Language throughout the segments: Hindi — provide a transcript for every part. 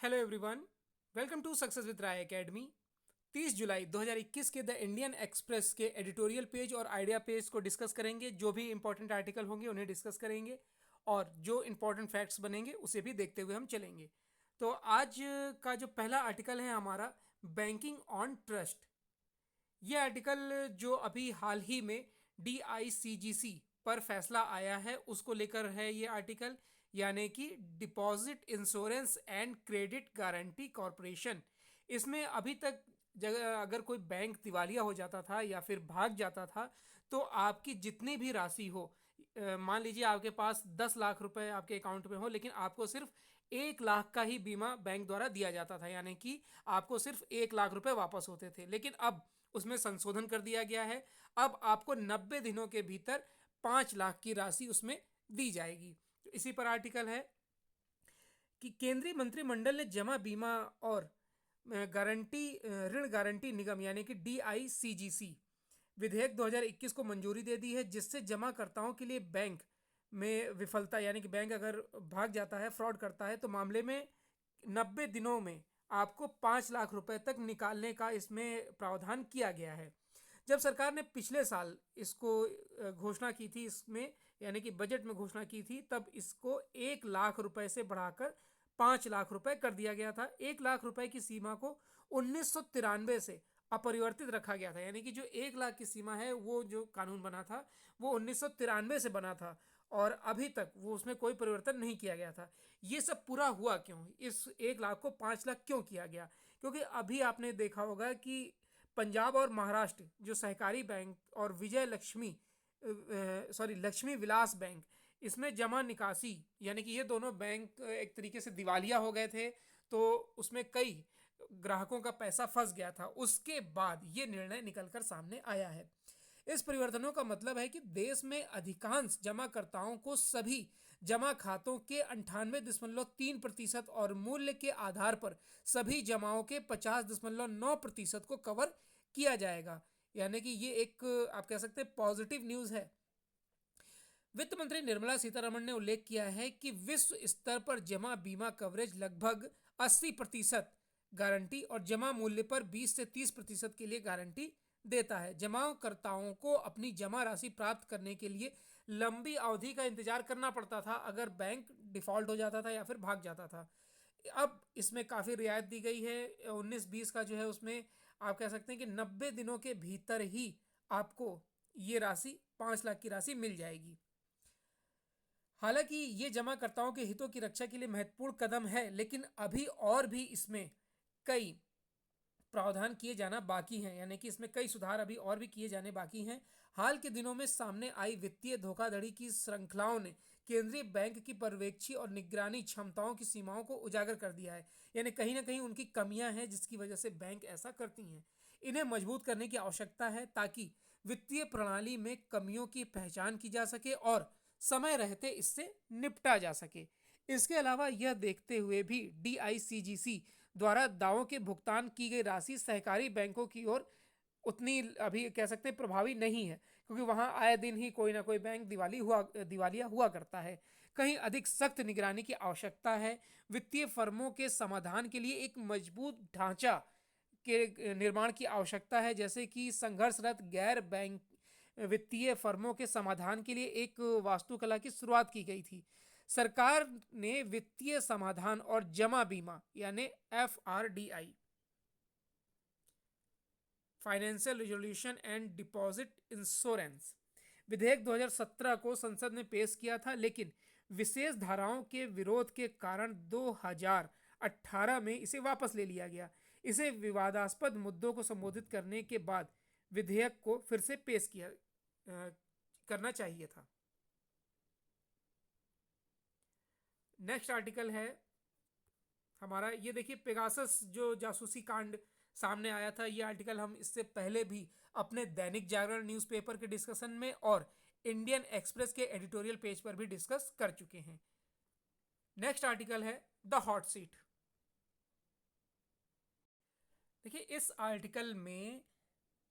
Hello everyone, welcome to success with Rai academy. 30 जुलाई 2021 के द इंडियन एक्सप्रेस के एडिटोरियल पेज और आइडिया पेज को डिस्कस करेंगे। जो भी इंपॉर्टेंट आर्टिकल होंगे उन्हें डिस्कस करेंगे और जो इंपॉर्टेंट फैक्ट्स बनेंगे उसे भी देखते हुए हम चलेंगे। तो आज का जो पहला आर्टिकल है हमारा, बैंकिंग ऑन ट्रस्ट। ये आर्टिकल जो अभी हाल ही में DICGC पर फैसला आया है उसको लेकर है ये आर्टिकल, यानी कि deposit insurance and credit guarantee corporation. इसमें अभी तक जगह अगर कोई बैंक दिवालिया हो जाता था या फिर भाग जाता था तो आपकी जितनी भी राशि हो, मान लीजिए आपके पास 10 लाख रुपए आपके अकाउंट में हो, लेकिन आपको सिर्फ 1 लाख का ही बीमा बैंक द्वारा दिया जाता था, यानी कि आपको सिर्फ 1 लाख रुपए वापस होते थे। लेकिन अब उसमें संशोधन कर दिया गया है। अब आपको 90 दिनों के भीतर 5 लाख की राशि उसमें दी जाएगी। तो इसी पर आर्टिकल है कि केंद्रीय मंत्रिमंडल ने जमा बीमा और गारंटी ऋण गारंटी निगम यानी कि DICGC विधेयक 2021 को मंजूरी दे दी है, जिससे जमाकर्ताओं के लिए बैंक में विफलता यानी कि बैंक अगर भाग जाता है, फ्रॉड करता है, तो मामले में 90 दिनों में आपको 5 लाख रुपए तक निकालने का इसमें प्रावधान किया गया है। जब सरकार ने पिछले साल इसको घोषणा की थी, इसमें यानी कि बजट में घोषणा की थी, तब इसको 1 लाख रुपए से बढ़ाकर 5 लाख रुपए कर दिया गया था। 1 लाख रुपए की सीमा को 1993 से अपरिवर्तित रखा गया था, यानी कि जो 1 लाख की सीमा है वो जो कानून बना था वो 1993 से बना था और अभी तक वो उसमें कोई परिवर्तन नहीं किया गया था। ये सब पूरा हुआ क्यों, इस 1 लाख को 5 लाख क्यों किया गया? क्योंकि अभी आपने देखा होगा कि पंजाब और महाराष्ट्र जो सहकारी बैंक और विजय लक्ष्मी लक्ष्मी विलास बैंक, इसमें जमा निकासी यानी कि ये दोनों बैंक एक तरीके से दिवालिया हो गए थे, तो उसमें कई ग्राहकों का पैसा फंस गया था। उसके बाद ये निर्णय निकलकर सामने आया है। इस परिवर्तनों का मतलब है कि देश में अधिकांश जमाकर्ताओं को सभी जमा खातों के 98.3% और मूल्य के आधार पर सभी जमाओं के 50.9% को कवर किया जाएगा। यानी कि ये एक आप कह सकते हैं पॉजिटिव न्यूज है। वित्त मंत्री निर्मला सीतारमण ने उल्लेख किया है कि विश्व स्तर पर जमा बीमा कवरेज लगभग 80% गारंटी और जमा मूल्य पर 20 से 30% के लिए गारंटी देता है। जमाकर्ताओं को अपनी जमा राशि प्राप्त करने के लिए लंबी अवधि का इंतजार करना पड़ता था अगर बैंक डिफॉल्ट हो जाता था या फिर भाग जाता था। अब इसमें काफ़ी रियायत दी गई है। 19-20 का जो है उसमें आप कह सकते हैं कि 90 दिनों के भीतर ही आपको ये राशि 5 लाख की राशि मिल जाएगी। हालांकि ये जमाकर्ताओं के हितों की रक्षा के लिए महत्वपूर्ण कदम है, लेकिन अभी और भी इसमें कई प्रावधान किए जाना बाकी हैं, यानी कि इसमें कई सुधार अभी और भी किए जाने बाकी हैं। हाल के दिनों में सामने आई वित्तीय धोखाधड़ी की श्रृंखलाओं ने केंद्रीय बैंक की पर्यवेक्षी और निगरानी क्षमताओं की सीमाओं को उजागर कर दिया है। यानी कहीं ना कहीं उनकी कमियां हैं जिसकी वजह से बैंक ऐसा करती हैं। इन्हें मजबूत करने की आवश्यकता है ताकि वित्तीय प्रणाली में कमियों की पहचान की जा सके और समय रहते इससे निपटा जा सके। इसके अलावा यह देखते हुए भी DICGC द्वारा दावों के भुगतान की गई राशि सहकारी बैंकों की ओर उतनी अभी कह सकते हैं प्रभावी नहीं है, क्योंकि वहां आए दिन ही कोई ना कोई बैंक दिवालिया हुआ करता है। कहीं अधिक सख्त निगरानी की आवश्यकता है। वित्तीय फर्मों के समाधान के लिए एक मजबूत ढांचा के निर्माण की आवश्यकता है, जैसे कि संघर्षरत गैर बैंक वित्तीय फर्मों के समाधान के लिए एक वास्तुकला की शुरुआत की गई थी। सरकार ने वित्तीय समाधान और जमा बीमा यानी FRDI financial resolution and deposit insurance विधेयक 2017 को संसद ने पेश किया था, लेकिन विशेष धाराओं के विरोध के कारण 2018 में इसे वापस ले लिया गया। इसे विवादास्पद मुद्दों को संबोधित करने के बाद विधेयक को फिर से पेश किया करना चाहिए था। नेक्स्ट आर्टिकल है हमारा, ये देखिए पेगासस जो जासूसी कांड सामने आया था। ये आर्टिकल हम इससे पहले भी अपने दैनिक जागरण न्यूज़पेपर के डिस्कशन में और इंडियन एक्सप्रेस के एडिटोरियल पेज पर भी डिस्कस कर चुके हैं। नेक्स्ट आर्टिकल है द हॉट सीट। देखिए इस आर्टिकल में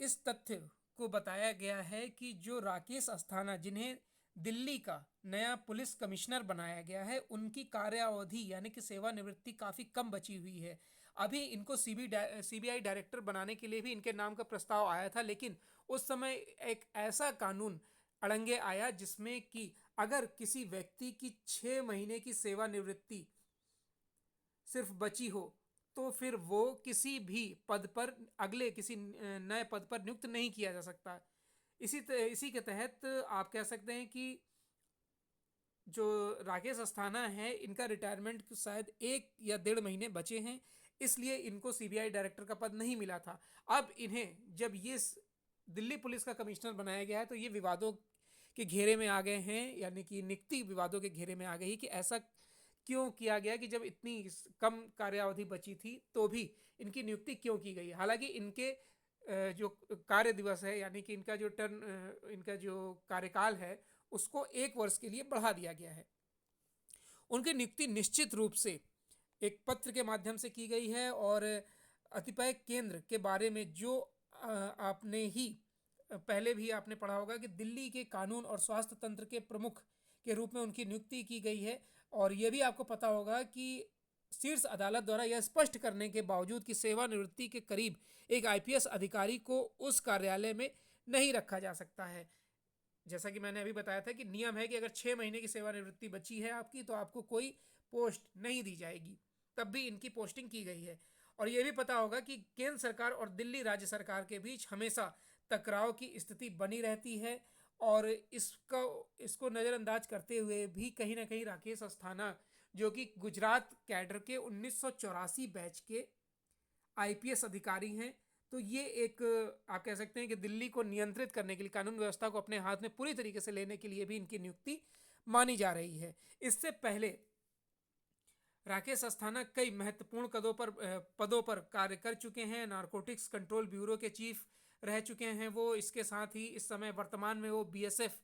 इस तथ्य को बताया गया है कि जो राकेश अस्थाना, जिन्हें दिल्ली का नया पुलिस कमिश्नर बनाया गया है। उनकी कार्यावधि यानी कि सेवानिवृत्ति काफ़ी कम बची हुई है। अभी इनको सीबीआई डायरेक्टर बनाने के लिए भी इनके नाम का प्रस्ताव आया था, लेकिन उस समय एक ऐसा कानून अड़ंगे आया जिसमें कि अगर किसी व्यक्ति की 6 महीने की सेवानिवृत्ति सिर्फ बची हो तो फिर वो किसी भी पद पर, अगले किसी नए पद पर नियुक्त नहीं किया जा सकता। इसी के तहत आप कह सकते हैं कि जो राकेश अस्थाना है, इनका रिटायरमेंट शायद 1 या 1.5 महीने बचे हैं, इसलिए इनको सीबीआई डायरेक्टर का पद नहीं मिला था। अब इन्हें जब ये दिल्ली पुलिस का कमिश्नर बनाया गया है तो ये विवादों के घेरे में आ गए हैं, यानी कि नियुक्ति विवादों के घेरे में आ गई कि ऐसा क्यों किया गया कि जब इतनी कम कार्यावधि बची थी तो भी इनकी नियुक्ति क्यों की गई। हालांकि इनके जो कार्य दिवस है, यानी कि इनका जो कार्यकाल है उसको 1 वर्ष के लिए बढ़ा दिया गया है। उनकी नियुक्ति निश्चित रूप से एक पत्र के माध्यम से की गई है और अतिपय केंद्र के बारे में जो आपने ही पहले भी आपने पढ़ा होगा कि दिल्ली के कानून और स्वास्थ्य तंत्र के प्रमुख के रूप में उनकी नियुक्ति की गई है। और यह भी आपको पता होगा कि शीर्ष अदालत द्वारा यह स्पष्ट करने के बावजूद कि सेवानिवृत्ति के करीब एक आईपीएस अधिकारी को उस कार्यालय में नहीं रखा जा सकता है। जैसा कि मैंने अभी बताया था कि नियम है कि अगर 6 महीने की सेवानिवृत्ति बची है आपकी तो आपको कोई पोस्ट नहीं दी जाएगी, तब भी इनकी पोस्टिंग की गई है। और यह भी पता होगा कि केंद्र सरकार और दिल्ली राज्य सरकार के बीच हमेशा टकराव की स्थिति बनी रहती है और इसको नज़रअंदाज करते हुए भी कहीं ना कहीं राकेश अस्थाना, जो कि गुजरात कैडर के 1984 बैच के आईपीएस अधिकारी हैं, तो ये एक आप कह सकते हैं कि दिल्ली को नियंत्रित करने के लिए, कानून व्यवस्था को अपने हाथ में पूरी तरीके से लेने के लिए भी इनकी नियुक्ति मानी जा रही है। इससे पहले राकेश अस्थाना कई महत्वपूर्ण पदों पर कार्य कर चुके हैं। नारकोटिक्स कंट्रोल ब्यूरो के चीफ रह चुके हैं वो। इसके साथ ही इस समय वर्तमान में वो बीएसएफ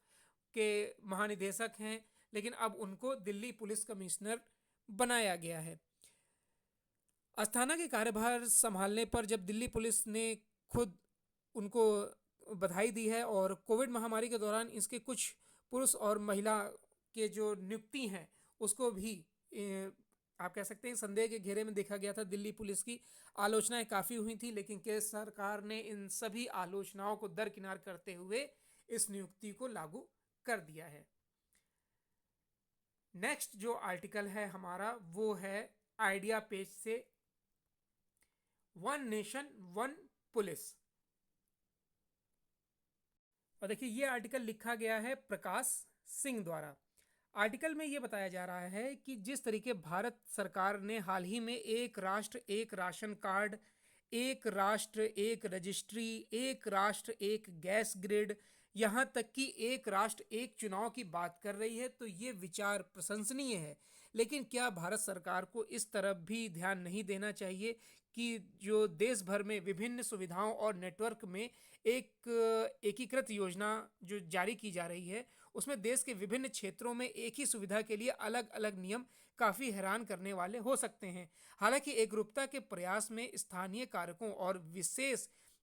के महानिदेशक हैं, लेकिन अब उनको दिल्ली पुलिस कमिश्नर बनाया गया है। अस्थाना के कार्यभार संभालने पर जब दिल्ली पुलिस ने खुद उनको बधाई दी है और कोविड महामारी के दौरान इसके कुछ पुरुष और महिला के जो नियुक्ति हैं उसको भी आप कह सकते हैं संदेह के घेरे में देखा गया था। दिल्ली पुलिस की आलोचनाएं काफ़ी हुई थी, लेकिन केंद्र सरकार ने इन सभी आलोचनाओं को दरकिनार करते हुए इस नियुक्ति को लागू कर दिया है। नेक्स्ट जो आर्टिकल है हमारा वो है आइडिया पेज से, वन नेशन वन पुलिस। और देखिए ये आर्टिकल लिखा गया है प्रकाश सिंह द्वारा। आर्टिकल में ये बताया जा रहा है कि जिस तरीके भारत सरकार ने हाल ही में एक राष्ट्र एक राशन कार्ड, एक राष्ट्र एक रजिस्ट्री, एक राष्ट्र एक गैस ग्रिड, यहाँ तक कि एक राष्ट्र एक चुनाव की बात कर रही है, तो ये विचार प्रशंसनीय है। लेकिन क्या भारत सरकार को इस तरफ भी ध्यान नहीं देना चाहिए कि जो देश भर में विभिन्न सुविधाओं और नेटवर्क में एक एकीकृत योजना जो जारी की जा रही है उसमें देश के विभिन्न क्षेत्रों में एक ही सुविधा के लिए अलग अलग नियम काफ़ी हैरान करने वाले हो सकते हैं। हालांकि एकरूपता के प्रयास में स्थानीय कारकों और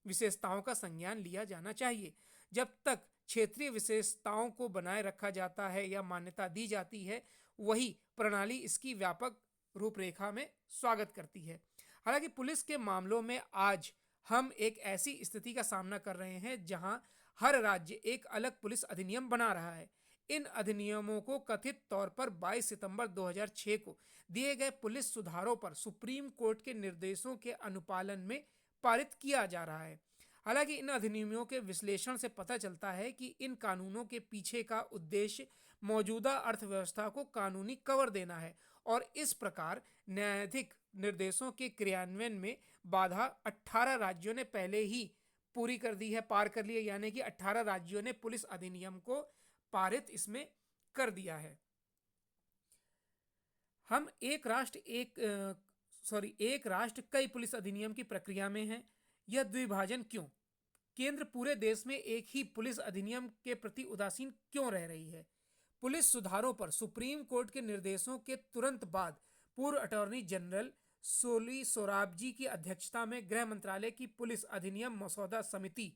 विशेषताओं का संज्ञान लिया जाना चाहिए। जब तक क्षेत्रीय विशेषताओं को बनाए रखा जाता है या मान्यता दी जाती है, वही प्रणाली इसकी व्यापक रूपरेखा में स्वागत करती है। हालांकि पुलिस के मामलों में आज हम एक ऐसी स्थिति का सामना कर रहे हैं जहां हर राज्य एक अलग पुलिस अधिनियम बना रहा है। इन अधिनियमों को कथित तौर पर 22 सितंबर 2006 को दिए गए पुलिस सुधारों पर सुप्रीम कोर्ट के निर्देशों के अनुपालन में पारित किया जा रहा है। हालांकि इन अधिनियमों के विश्लेषण से पता चलता है कि इन कानूनों के पीछे का उद्देश्य मौजूदा अर्थव्यवस्था को कानूनी कवर देना है और इस प्रकार न्यायाधिक निर्देशों के क्रियान्वयन में बाधा 18 राज्यों ने पहले ही पूरी कर दी है, पार कर लिया, यानी कि 18 राज्यों ने पुलिस अधिनियम को पारित इसमें कर दिया है। हम एक राष्ट्र कई पुलिस अधिनियम की प्रक्रिया में हैं। यह द्विभाजन क्यों? केंद्र पूरे देश में एक ही पुलिस अधिनियम के प्रति उदासीन क्यों रह रही है? पुलिस सुधारों पर सुप्रीम कोर्ट के निर्देशों के तुरंत बाद पूर्व अटॉर्नी जनरल सोली सोराबजी की अध्यक्षता में गृह मंत्रालय की पुलिस अधिनियम मसौदा समिति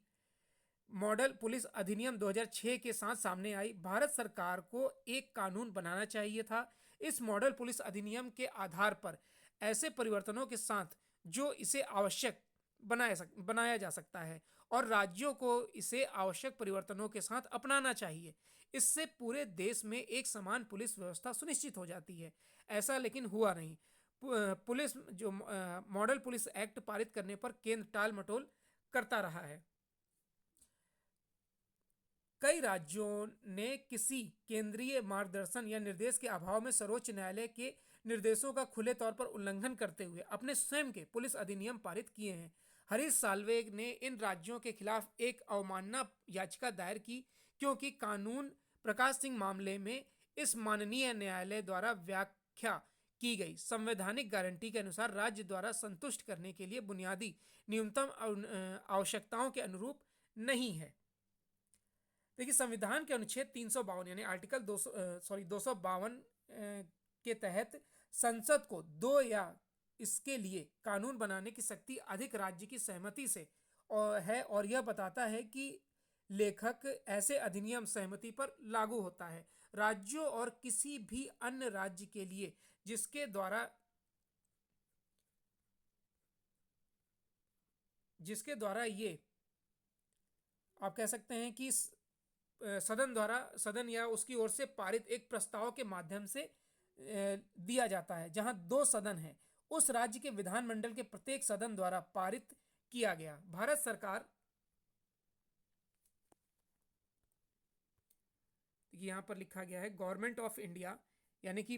मॉडल पुलिस अधिनियम 2006 के साथ सामने आई। भारत सरकार को एक कानून बनाना चाहिए था इस मॉडल पुलिस अधिनियम के आधार पर ऐसे परिवर्तनों के साथ जो इसे आवश्यक बनाया जा सकता है, और राज्यों को इसे आवश्यक परिवर्तनों के साथ अपनाना चाहिए। इससे पूरे देश में एक समान पुलिस व्यवस्था सुनिश्चित हो जाती है। ऐसा लेकिन हुआ नहीं। पुलिस जो मॉडल पुलिस एक्ट पारित करने पर केंद्र टाल मटोल करता रहा है। कई राज्यों ने किसी केंद्रीय मार्गदर्शन या निर्देश के अभाव में सर्वोच्च न्यायालय के निर्देशों का खुले तौर पर उल्लंघन करते हुए अपने स्वयं के पुलिस अधिनियम पारित किए हैं। हरीश साल्वे ने इन राज्यों के खिलाफ एक अवमानना याचिका दायर की, क्योंकि कानून प्रकाश सिंह मामले में इस माननीय न्यायालय द्वारा व्याख्या की गई संवैधानिक गारंटी के अनुसार राज्य द्वारा संतुष्ट करने के लिए बुनियादी न्यूनतम आवश्यकताओं के अनुरूप नहीं है। देखिए, संविधान के अनुच्छेद 352 यानी आर्टिकल 252 के तहत संसद को दो या इसके लिए कानून बनाने की शक्ति अधिक राज्य की सहमति से है, और यह बताता है कि लेखक ऐसे अधिनियम सहमति पर लागू होता है। राज्यों और किसी भी अन्य राज्य के लिए जिसके द्वारा ये आप कह सकते हैं कि सदन या उसकी ओर से पारित एक प्रस्ताव के माध्यम से दिया जाता है, जहां दो सदन हैं, उस राज्य के विधानमंडल के प्रत्येक सदन द्वारा पारित किया गया। भारत सरकार, यहां पर लिखा गया है गवर्नमेंट ऑफ इंडिया, यानी कि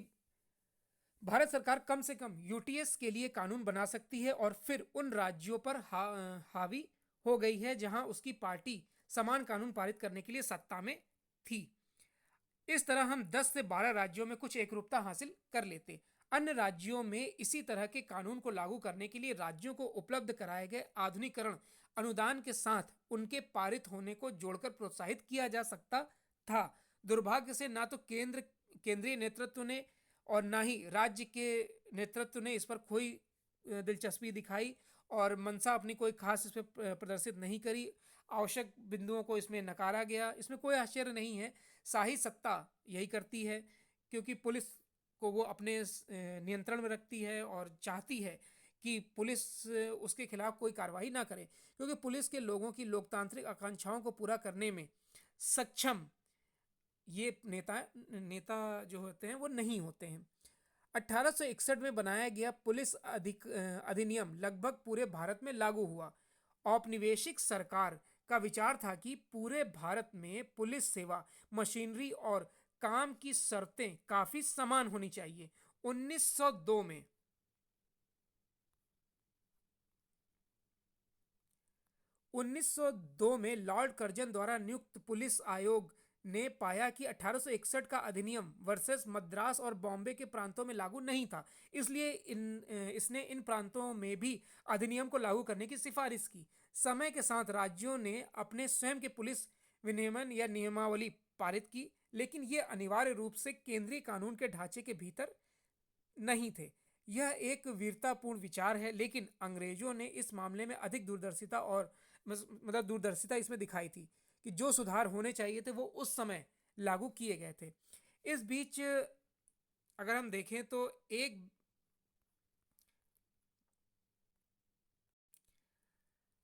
भारत सरकार कम से कम यूटीएस के लिए कानून बना सकती है और फिर उन राज्यों पर हावी हो गई है जहां उसकी पार्टी समान कानून पारित करने के लिए सत्ता में थी। इस तरह हम 10 से 12 राज्यों में कुछ एकरूपता हासिल कर लेते। अन्य राज्यों में इसी तरह के कानून को लागू करने के लिए राज्यों को उपलब्ध कराए गए आधुनिकरण अनुदान के साथ उनके पारित होने को जोड़कर प्रोत्साहित किया जा सकता था। दुर्भाग्य से ना तो केंद्रीय नेतृत्व ने और ना ही राज्य के नेतृत्व ने इस पर कोई दिलचस्पी दिखाई और मंशा अपनी कोई खास इस पर प्रदर्शित नहीं करी। आवश्यक बिंदुओं को इसमें नकारा गया। इसमें कोई आश्चर्य नहीं है, शाही सत्ता यही करती है, क्योंकि पुलिस को वो अपने नियंत्रण में रखती है और चाहती है कि पुलिस उसके खिलाफ कोई कार्रवाई ना करे, क्योंकि पुलिस के लोगों की लोकतांत्रिक आकांक्षाओं को पूरा करने में सक्षम ये नेता जो होते हैं वो नहीं होते हैं। 1861 में बनाया गया पुलिस अधिनियम लगभग पूरे भारत में लागू हुआ। औपनिवेशिक सरकार का विचार था कि पूरे भारत में पुलिस सेवा, मशीनरी और काम की शर्तें काफी समान होनी चाहिए। 1902 में 1902 में लॉर्ड कर्जन द्वारा नियुक्त पुलिस आयोग ने पाया कि 1861 का अधिनियम वर्सेस मद्रास और बॉम्बे के प्रांतों में लागू नहीं था, इसलिए इसने इन प्रांतों में भी अधिनियम को लागू करने की सिफारिश की। समय के साथ राज्यों ने अपने स्वयं के पुलिस विनियमन या नियमावली पारित की, लेकिन ये अनिवार्य रूप से केंद्रीय कानून के ढांचे के भीतर नहीं थे। यह एक वीरतापूर्ण विचार है, लेकिन अंग्रेजों ने इस मामले में अधिक दूरदर्शिता इसमें दिखाई थी कि जो सुधार होने चाहिए थे वो उस समय लागू किए गए थे। इस बीच अगर हम देखें तो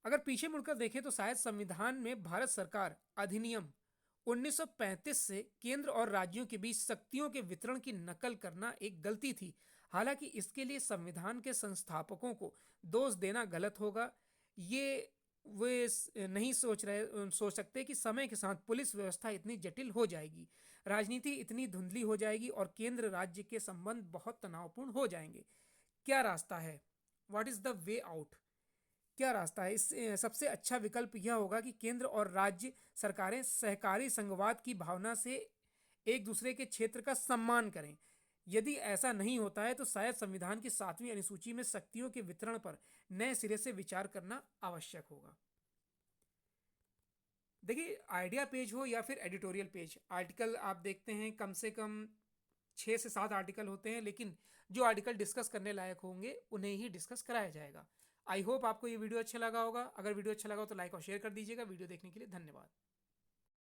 अगर पीछे मुड़कर देखें तो शायद संविधान में भारत सरकार अधिनियम 1935 से केंद्र और राज्यों के बीच शक्तियों के वितरण की नकल करना एक गलती थी। हालांकि इसके लिए संविधान के संस्थापकों को दोष देना गलत होगा। ये वे नहीं सोच सकते कि समय के साथ पुलिस व्यवस्था इतनी जटिल हो जाएगी, राजनीति इतनी धुंधली हो जाएगी और केंद्र राज्य के संबंध बहुत तनावपूर्ण हो जाएंगे। क्या रास्ता है? What is the way out? क्या रास्ता है? इस सबसे अच्छा विकल्प यह होगा कि केंद्र और राज्य सरकारें सहकारी संघवाद की भावना से एक दूसरे के क्षेत्र का सम्मान करें। यदि ऐसा नहीं होता है तो शायद संविधान की 7वीं अनुसूची में शक्तियों के वितरण पर नए सिरे से विचार करना आवश्यक होगा। देखिए, आइडिया पेज हो या फिर एडिटोरियल पेज, आर्टिकल आप देखते हैं कम से कम 6 से 7 आर्टिकल होते हैं, लेकिन जो आर्टिकल डिस्कस करने लायक होंगे उन्हें ही डिस्कस कराया जाएगा। आई होप आपको ये वीडियो अच्छा लगा होगा। अगर वीडियो अच्छा लगा हो तो लाइक और शेयर कर दीजिएगा। वीडियो देखने के लिए धन्यवाद।